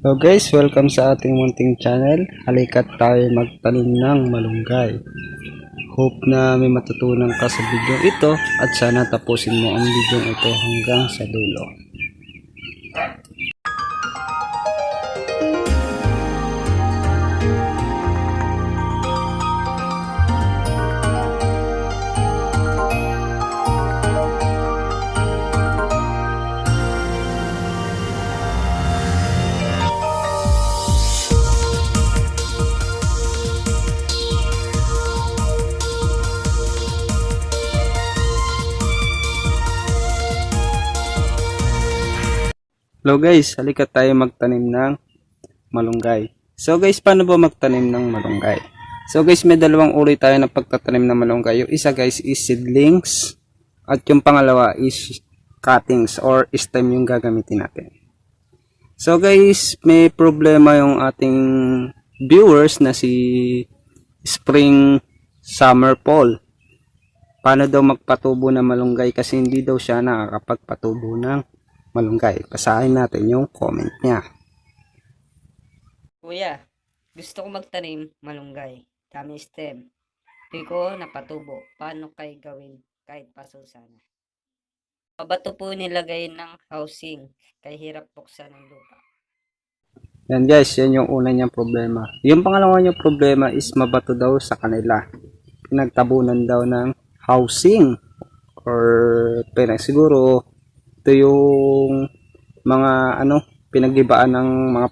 So guys, welcome sa ating munting channel. Halika't tayo magtanim ng malunggay. Hope na may matutunan ka sa video ito at sana tapusin mo ang video ito hanggang sa dulo. Hello guys, halika tayo magtanim ng malunggay. So guys, paano ba magtanim ng malunggay? So guys, may dalawang uri tayo ng pagtatanim ng malunggay. Yung isa guys is seedlings at yung pangalawa is cuttings or stem yung gagamitin natin. So guys, may problema yung ating viewers na si Spring, Summer, Fall. Paano daw magpatubo ng malunggay kasi hindi daw siya nakakapagpatubo ng malunggay. Basahin natin yung comment niya. Kuya, gusto ko magtanim malunggay. Dami stem. Di ko napatubo. Paano kayo gawin kahit paso sana? Mabato po nilagay ng housing. Kaya hirap buksan ng lupa. Yan guys, yan yung una niyang problema. Yung pangalawa niyang problema is mabato daw sa kanila. Pinagtabunan daw ng housing or siguro ito yung mga pinaglibaan ng mga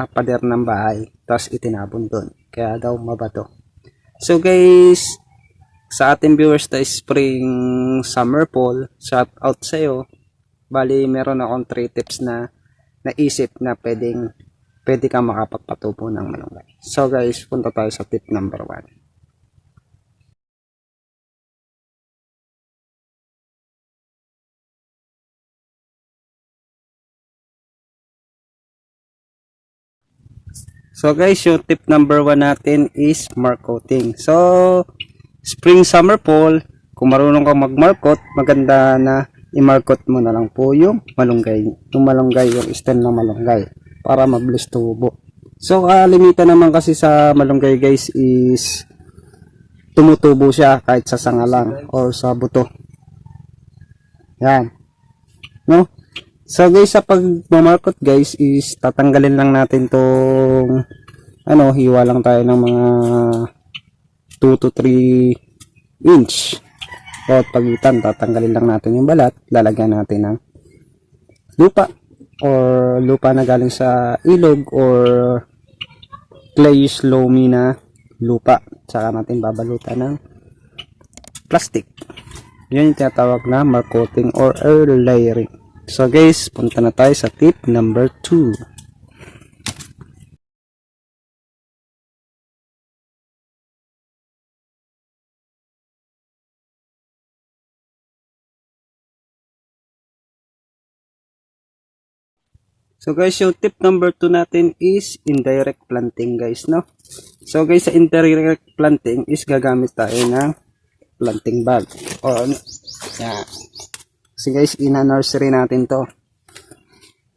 pader ng bahay tapos itinabon doon, kaya daw mabato. So guys, sa ating viewers na Spring, Summer, Fall, shout out sa iyo. Bali meron akong 3 tips na naisip na pwede kang makapagpatubo ng malunggay. So guys, punta tayo sa tip number 1. So guys, yung tip number 1 natin is mark coating. So, spring, summer, fall, kung marunong kang mag-markot, maganda na i-markot mo na lang po yung malunggay. Yung stem ng malunggay para mabilis tubo. So, limitan naman kasi sa malunggay guys is tumutubo siya kahit sa sanga lang or sa buto. Yan. No? So guys, sa pag-markot guys is tatanggalin lang natin tong hiwa lang tayo ng mga 2 to 3 inch. Bawat pagitan, tatanggalin lang natin yung balat, lalagyan natin ng lupa or lupa na galing sa ilog or clayish loamy na lupa. Saka natin babalutan ng plastic. Yun yung tinatawag na mark coating or air layering. So guys, punta na tayo sa tip number 2. So guys, yung tip number 2 natin is indirect planting guys, no? So guys, sa indirect planting is gagamit tayo ng planting bag. O yan. Kasi guys, ina-nursery natin to.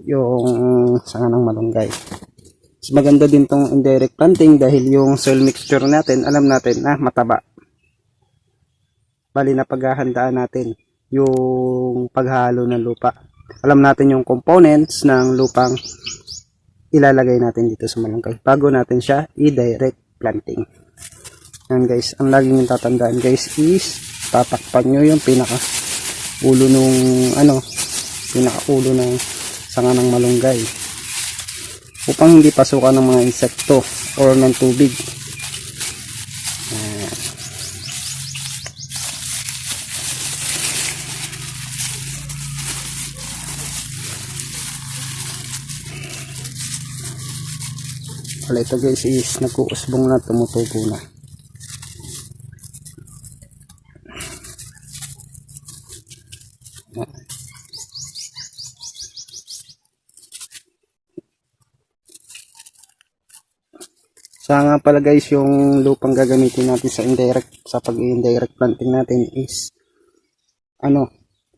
Yung sanga ng malunggay. Mas maganda din tong indirect planting dahil yung soil mixture natin, alam natin na mataba. Bali na paghahandaan natin yung paghalo ng lupa. Alam natin yung components ng lupang ilalagay natin dito sa malunggay bago natin siya i-direct planting. Yan guys, ang laging tatandaan guys is tatakpan nyo yung ulo nung pinakaulo ng sanga ng malunggay upang hindi pasukan ng mga insekto or ng tubig. Wala, ito guys is nag-uusbong na, tumutubo na. Sa nga pala guys, yung lupang gagamitin natin sa pag-indirect planting natin is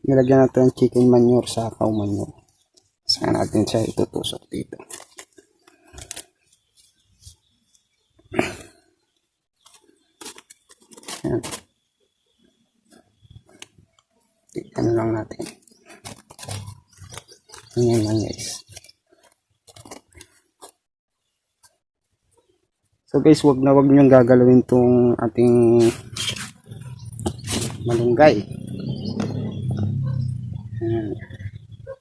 nilagyan natin ng chicken manure sa cow manure. Saka natin siya itutusok dito. Yan. Ano lang natin. Ganyan lang guys. So guys, wag niyong gagalawin tong ating malunggay. Ayan.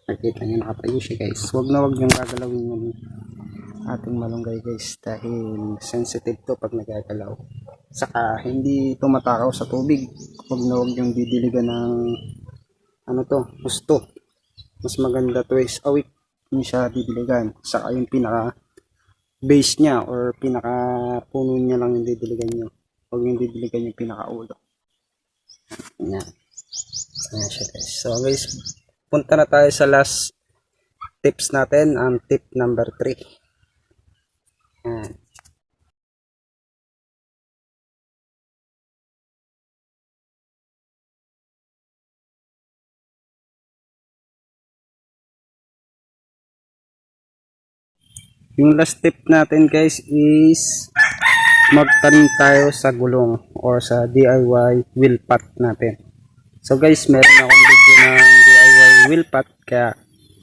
Nakita niyo nakatayo siya guys. Wag niyong gagalawin yung ating malunggay guys dahil sensitive to pag nagagalaw. Saka hindi tumatakaw sa tubig. Wag niyong didiligan ng ano to, gusto. Mas maganda twice a week yung siya didiligan. Saka yung pinaka base niya or pinaka puno niya lang yung didiligan nyo. Huwag yung didiligan yung pinaka ulo. Ayan. Ayan siya guys. So guys, punta na tayo sa last tips natin. Ang tip number 3. Ayan. Yung last tip natin guys is magtanim tayo sa gulong or sa DIY wheel pot natin. So guys, meron akong video ng DIY wheel pot kaya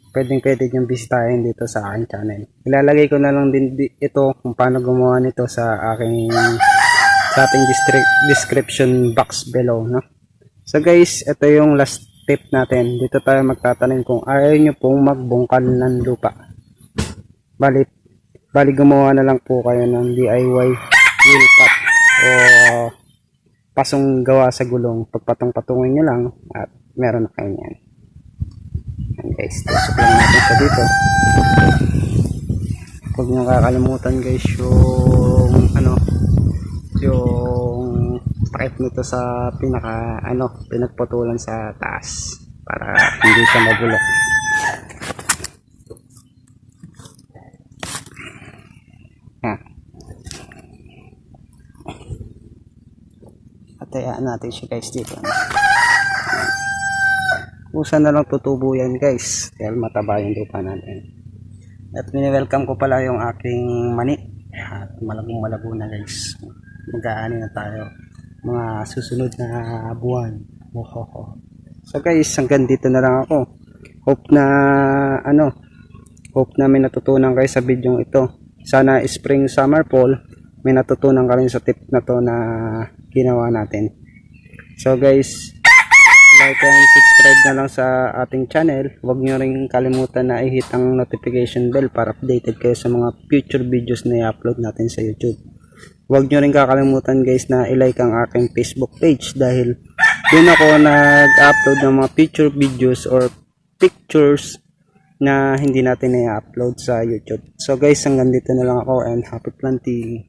pwede nyo bisitahin dito sa aking channel. Ilalagay ko na lang din ito kung paano gumawa nito sa ating description box below, no? So guys, ito yung last tip natin. Dito tayo magtatanim kung ayaw nyo pong magbungkal ng lupa. Bali gumawa na lang po kayo ng DIY wheel pot o pasong gawa sa gulong. Pagpatong-patungin nyo lang at meron na kayo yan. Yan guys, tusok lang natin sa dito. Huwag nyo kakalimutan guys yung takip nito sa pinagputulan sa taas para hindi siya mabulok. Atayaan natin siya guys dito. Kusa na lang tutubo yan guys dahil mataba yung lupa natin. At welcome ko pala yung aking mani at malabo na guys. Mag-aani na tayo mga susunod na buwan. So guys, hanggang dito na lang ako. Hope na may natutunan kayo sa video ito. Sana spring, summer, fall may natutunan ka rin sa tip na to na ginawa natin. So guys, like and subscribe na lang sa ating channel. Huwag nyo rin kalimutan na i-hit ang notification bell para updated kayo sa mga future videos na i-upload natin sa YouTube. Huwag nyo rin kakalimutan guys na i-like ang aking Facebook page dahil doon ako nag-upload ng mga future videos or pictures na hindi natin i-upload sa YouTube. So guys, hanggang dito na lang ako and happy planting.